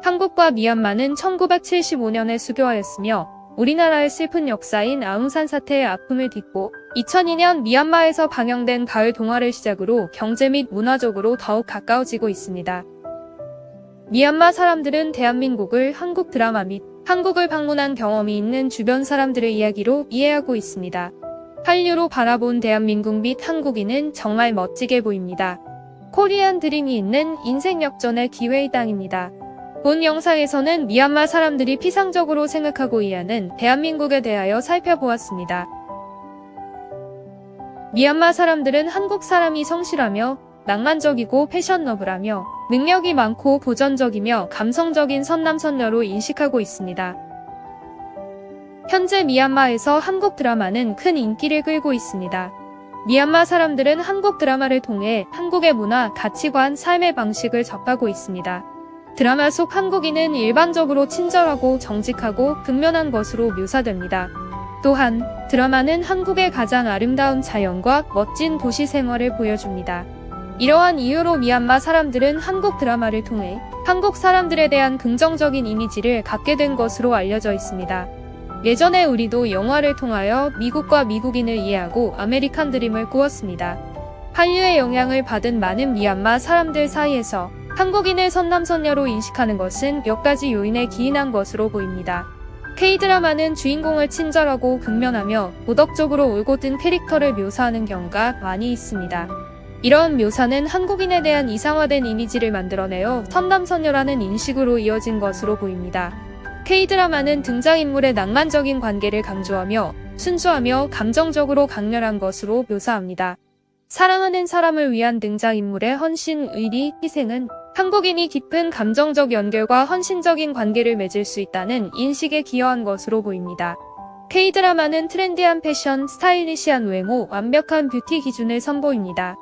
한국과 미얀마는 1975년에 수교하였으며 우리나라의 슬픈 역사인 아웅산 사태의 아픔을 딛고 2002년 미얀마에서 방영된 가을 동화를 시작으로 경제 및 문화적으로 더욱 가까워지고 있습니다. 미얀마 사람들은 대한민국을 한국 드라마 및 한국을 방문한 경험이 있는 주변 사람들의 이야기로 이해하고 있습니다. 한류로 바라본 대한민국 및 한국인은 정말 멋지게 보입니다. 코리안 드림이 있는 인생 역전의 기회의 땅입니다. 본 영상에서는 미얀마 사람들이 피상적으로 생각하고 이해하는 대한민국에 대하여 살펴보았습니다. 미얀마 사람들은 한국 사람이 성실하며 낭만적이고 패션러브라며 능력이 많고 고전적이며 감성적인 선남선녀로 인식하고 있습니다. 현재 미얀마에서 한국 드라마는 큰 인기를 끌고 있습니다. 미얀마 사람들은 한국 드라마를 통해 한국의 문화, 가치관, 삶의 방식을 접하고 있습니다. 드라마 속 한국인은 일반적으로 친절하고 정직하고 근면한 것으로 묘사됩니다. 또한 드라마는 한국의 가장 아름다운 자연과 멋진 도시 생활을 보여줍니다. 이러한 이유로 미얀마 사람들은 한국 드라마를 통해 한국 사람들에 대한 긍정적인 이미지를 갖게 된 것으로 알려져 있습니다. 예전에 우리도 영화를 통하여 미국과 미국인을 이해하고 아메리칸 드림을 꾸었습니다. 한류의 영향을 받은 많은 미얀마 사람들 사이에서 한국인을 선남선녀로 인식하는 것은 몇 가지 요인에 기인한 것으로 보입니다. K-드라마는 주인공을 친절하고 근면하며 도덕적으로 올곧은 캐릭터를 묘사하는 경우가 많이 있습니다. 이런 묘사는 한국인에 대한 이상화된 이미지를 만들어내어 선남선녀라는 인식으로 이어진 것으로 보입니다. K-드라마는 등장인물의 낭만적인 관계를 강조하며 순수하며 감정적으로 강렬한 것으로 묘사합니다. 사랑하는 사람을 위한 등장인물의 헌신, 의리, 희생은 한국인이 깊은 감정적 연결과 헌신적인 관계를 맺을 수 있다는 인식에 기여한 것으로 보입니다. K-드라마는 트렌디한 패션, 스타일리시한 외모, 완벽한 뷰티 기준을 선보입니다.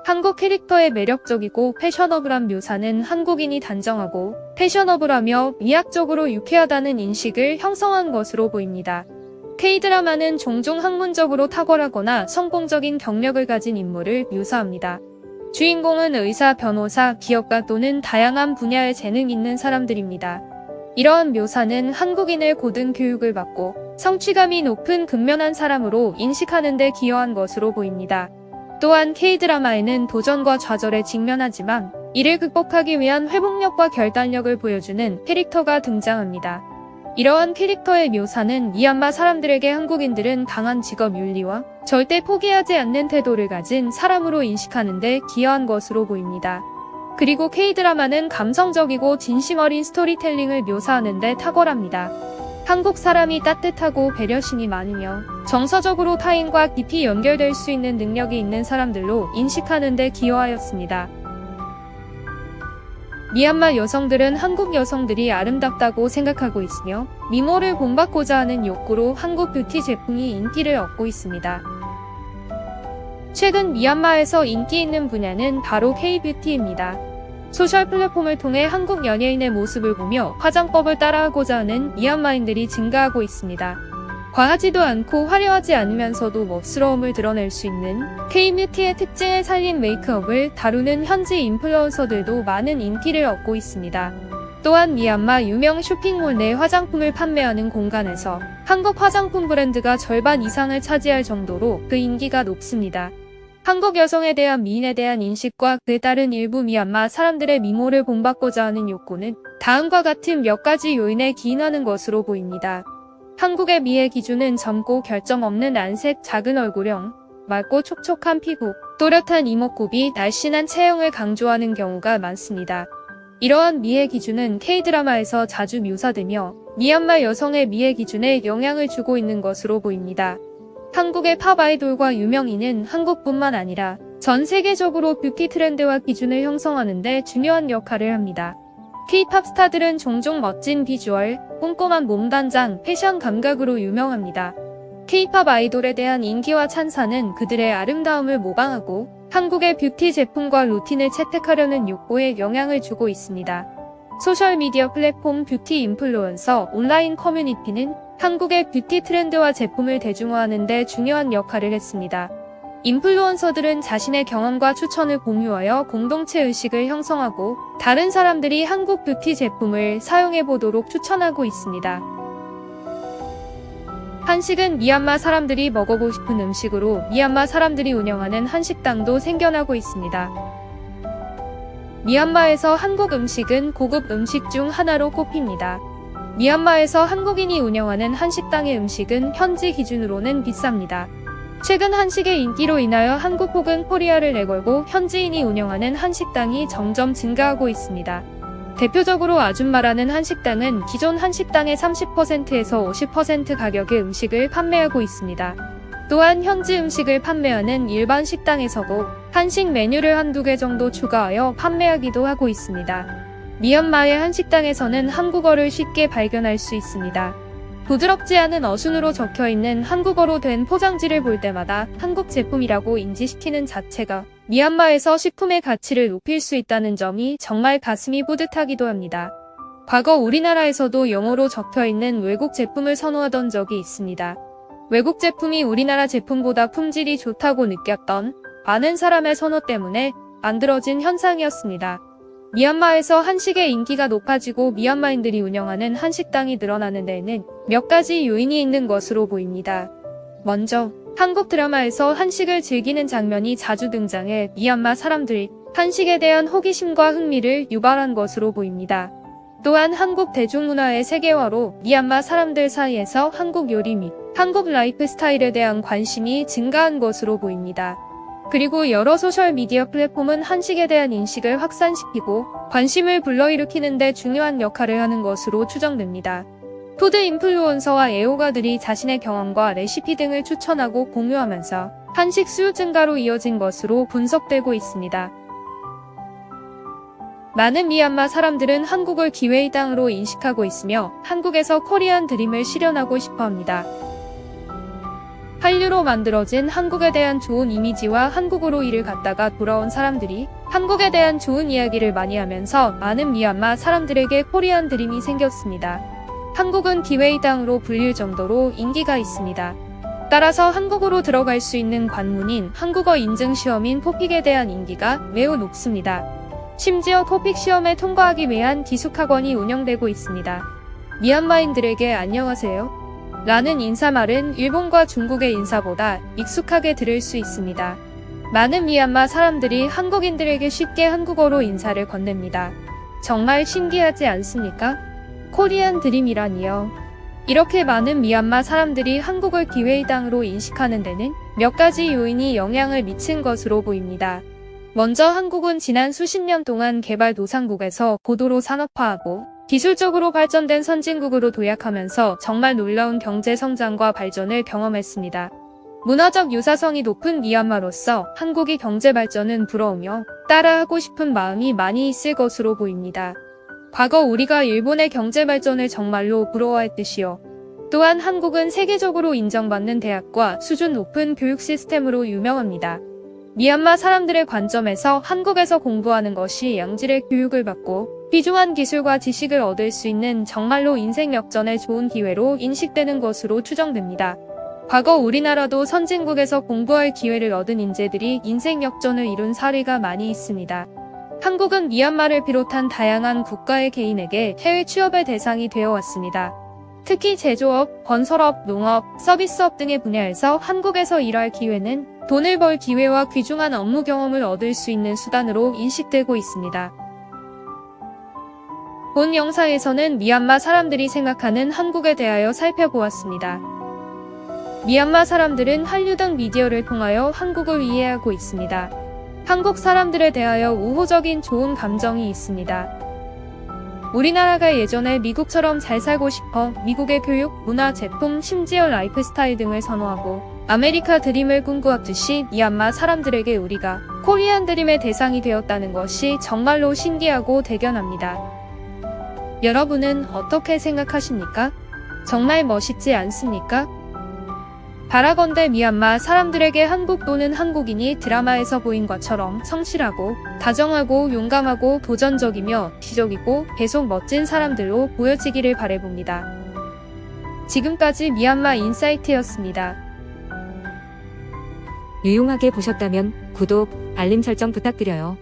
한국 캐릭터의 매력적이고 패셔너블한 묘사는 한국인이 단정하고 패셔너블하며 미학적으로 유쾌하다는 인식을 형성한 것으로 보입니다. K-드라마는 종종 학문적으로 탁월하거나 성공적인 경력을 가진 인물을 묘사합니다. 주인공은 의사, 변호사, 기업가 또는 다양한 분야의 재능 있는 사람들입니다. 이러한 묘사는 한국인을 고등 교육을 받고 성취감이 높은 근면한 사람으로 인식하는 데 기여한 것으로 보입니다. 또한 K-드라마에는 도전과 좌절에 직면하지만 이를 극복하기 위한 회복력과 결단력을 보여주는 캐릭터가 등장합니다. 이러한 캐릭터의 묘사는 미얀마 사람들에게 한국인들은 강한 직업 윤리와 절대 포기하지 않는 태도를 가진 사람으로 인식하는 데 기여한 것으로 보입니다. 그리고 K-드라마는 감성적이고 진심 어린 스토리텔링을 묘사하는 데 탁월합니다. 한국 사람이 따뜻하고 배려심이 많으며 정서적으로 타인과 깊이 연결될 수 있는 능력이 있는 사람들로 인식하는 데 기여하였습니다. 미얀마 여성들은 한국 여성들이 아름답다고 생각하고 있으며 미모를 본받고자 하는 욕구로 한국 뷰티 제품이 인기를 얻고 있습니다. 최근 미얀마에서 인기 있는 분야는 바로 K-뷰티입니다. 소셜 플랫폼을 통해 한국 연예인의 모습을 보며 화장법을 따라하고자 하는 미얀마인들이 증가하고 있습니다. 과하지도 않고 화려하지 않으면서도 멋스러움을 드러낼 수 있는 K-뷰티의 특징을 살린 메이크업을 다루는 현지 인플루언서들도 많은 인기를 얻고 있습니다. 또한 미얀마 유명 쇼핑몰 내 화장품을 판매하는 공간에서 한국 화장품 브랜드가 절반 이상을 차지할 정도로 그 인기가 높습니다. 한국 여성에 대한 미인에 대한 인식과 그에 따른 일부 미얀마 사람들의 미모를 본받고자 하는 욕구는 다음과 같은 몇 가지 요인에 기인하는 것으로 보입니다. 한국의 미의 기준은 젊고 결점 없는 안색, 작은 얼굴형, 맑고 촉촉한 피부, 또렷한 이목구비, 날씬한 체형을 강조하는 경우가 많습니다. 이러한 미의 기준은 K-드라마에서 자주 묘사되며 미얀마 여성의 미의 기준에 영향을 주고 있는 것으로 보입니다. 한국의 팝 아이돌과 유명인은 한국뿐만 아니라 전 세계적으로 뷰티 트렌드와 기준을 형성하는 데 중요한 역할을 합니다. K-팝 스타들은 종종 멋진 비주얼, 꼼꼼한 몸단장, 패션 감각으로 유명합니다. K-팝 아이돌에 대한 인기와 찬사는 그들의 아름다움을 모방하고 한국의 뷰티 제품과 루틴을 채택하려는 욕구에 영향을 주고 있습니다. 소셜미디어 플랫폼 뷰티 인플루언서 온라인 커뮤니티는 한국의 뷰티 트렌드와 제품을 대중화하는 데 중요한 역할을 했습니다. 인플루언서들은 자신의 경험과 추천을 공유하여 공동체 의식을 형성하고 다른 사람들이 한국 뷰티 제품을 사용해보도록 추천하고 있습니다. 한식은 미얀마 사람들이 먹어보고 싶은 음식으로 미얀마 사람들이 운영하는 한식당도 생겨나고 있습니다. 미얀마에서 한국 음식은 고급 음식 중 하나로 꼽힙니다. 미얀마에서 한국인이 운영하는 한식당의 음식은 현지 기준으로는 비쌉니다. 최근 한식의 인기로 인하여 한국 혹은 코리아를 내걸고 현지인이 운영하는 한식당이 점점 증가하고 있습니다. 대표적으로 아줌마라는 한식당은 기존 한식당의 30%에서 50% 가격의 음식을 판매하고 있습니다. 또한 현지 음식을 판매하는 일반 식당에서도 한식 메뉴를 한두 개 정도 추가하여 판매하기도 하고 있습니다. 미얀마의 한식당에서는 한국어를 쉽게 발견할 수 있습니다. 부드럽지 않은 어순으로 적혀있는 한국어로 된 포장지를 볼 때마다 한국 제품이라고 인지시키는 자체가 미얀마에서 식품의 가치를 높일 수 있다는 점이 정말 가슴이 뿌듯하기도 합니다. 과거 우리나라에서도 영어로 적혀있는 외국 제품을 선호하던 적이 있습니다. 외국 제품이 우리나라 제품보다 품질이 좋다고 느꼈던 많은 사람의 선호 때문에 만들어진 현상이었습니다. 미얀마에서 한식의 인기가 높아지고 미얀마인들이 운영하는 한식당이 늘어나는 데에는 몇 가지 요인이 있는 것으로 보입니다. 먼저, 한국 드라마에서 한식을 즐기는 장면이 자주 등장해 미얀마 사람들이 한식에 대한 호기심과 흥미를 유발한 것으로 보입니다. 또한 한국 대중문화의 세계화로 미얀마 사람들 사이에서 한국 요리 및 한국 라이프 스타일에 대한 관심이 증가한 것으로 보입니다. 그리고 여러 소셜미디어 플랫폼은 한식에 대한 인식을 확산시키고 관심을 불러일으키는 데 중요한 역할을 하는 것으로 추정됩니다. 푸드 인플루언서와 애호가들이 자신의 경험과 레시피 등을 추천하고 공유하면서 한식 수요 증가로 이어진 것으로 분석되고 있습니다. 많은 미얀마 사람들은 한국을 기회의 땅으로 인식하고 있으며 한국에서 코리안 드림을 실현하고 싶어 합니다. 한류로 만들어진 한국에 대한 좋은 이미지와 한국으로 일을 갔다가 돌아온 사람들이 한국에 대한 좋은 이야기를 많이 하면서 많은 미얀마 사람들에게 코리안 드림이 생겼습니다. 한국은 기회의 땅으로 불릴 정도로 인기가 있습니다. 따라서 한국으로 들어갈 수 있는 관문인 한국어 인증 시험인 토픽에 대한 인기가 매우 높습니다. 심지어 토픽 시험에 통과하기 위한 기숙학원이 운영되고 있습니다. 미얀마인들에게 안녕하세요 라는 인사말은 일본과 중국의 인사보다 익숙하게 들을 수 있습니다. 많은 미얀마 사람들이 한국인들에게 쉽게 한국어로 인사를 건넵니다. 정말 신기하지 않습니까? 코리안 드림이라니요. 이렇게 많은 미얀마 사람들이 한국을 기회의 땅으로 인식하는 데는 몇 가지 요인이 영향을 미친 것으로 보입니다. 먼저 한국은 지난 수십 년 동안 개발도상국에서 고도로 산업화하고 기술적으로 발전된 선진국으로 도약하면서 정말 놀라운 경제 성장과 발전을 경험했습니다. 문화적 유사성이 높은 미얀마로서 한국의 경제 발전은 부러우며 따라하고 싶은 마음이 많이 있을 것으로 보입니다. 과거 우리가 일본의 경제 발전을 정말로 부러워했듯이요. 또한 한국은 세계적으로 인정받는 대학과 수준 높은 교육 시스템으로 유명합니다. 미얀마 사람들의 관점에서 한국에서 공부하는 것이 양질의 교육을 받고 귀중한 기술과 지식을 얻을 수 있는 정말로 인생 역전의 좋은 기회로 인식되는 것으로 추정됩니다. 과거 우리나라도 선진국에서 공부할 기회를 얻은 인재들이 인생 역전을 이룬 사례가 많이 있습니다. 한국은 미얀마를 비롯한 다양한 국가의 개인에게 해외 취업의 대상이 되어 왔습니다. 특히 제조업, 건설업, 농업, 서비스업 등의 분야에서 한국에서 일할 기회는 돈을 벌 기회와 귀중한 업무 경험을 얻을 수 있는 수단으로 인식되고 있습니다. 본 영상에서는 미얀마 사람들이 생각하는 한국에 대하여 살펴보았습니다. 미얀마 사람들은 한류 등 미디어를 통하여 한국을 이해하고 있습니다. 한국 사람들에 대하여 우호적인 좋은 감정이 있습니다. 우리나라가 예전에 미국처럼 잘 살고 싶어 미국의 교육, 문화, 제품, 심지어 라이프 스타일 등을 선호하고 아메리카 드림을 꿈꾸었듯이 미얀마 사람들에게 우리가 코리안 드림의 대상이 되었다는 것이 정말로 신기하고 대견합니다. 여러분은 어떻게 생각하십니까? 정말 멋있지 않습니까? 바라건대 미얀마 사람들에게 한국 또는 한국인이 드라마에서 보인 것처럼 성실하고 다정하고 용감하고 도전적이며 기적이고 계속 멋진 사람들로 보여지기를 바라봅니다. 지금까지 미얀마 인사이트였습니다. 유용하게 보셨다면 구독, 알림 설정 부탁드려요.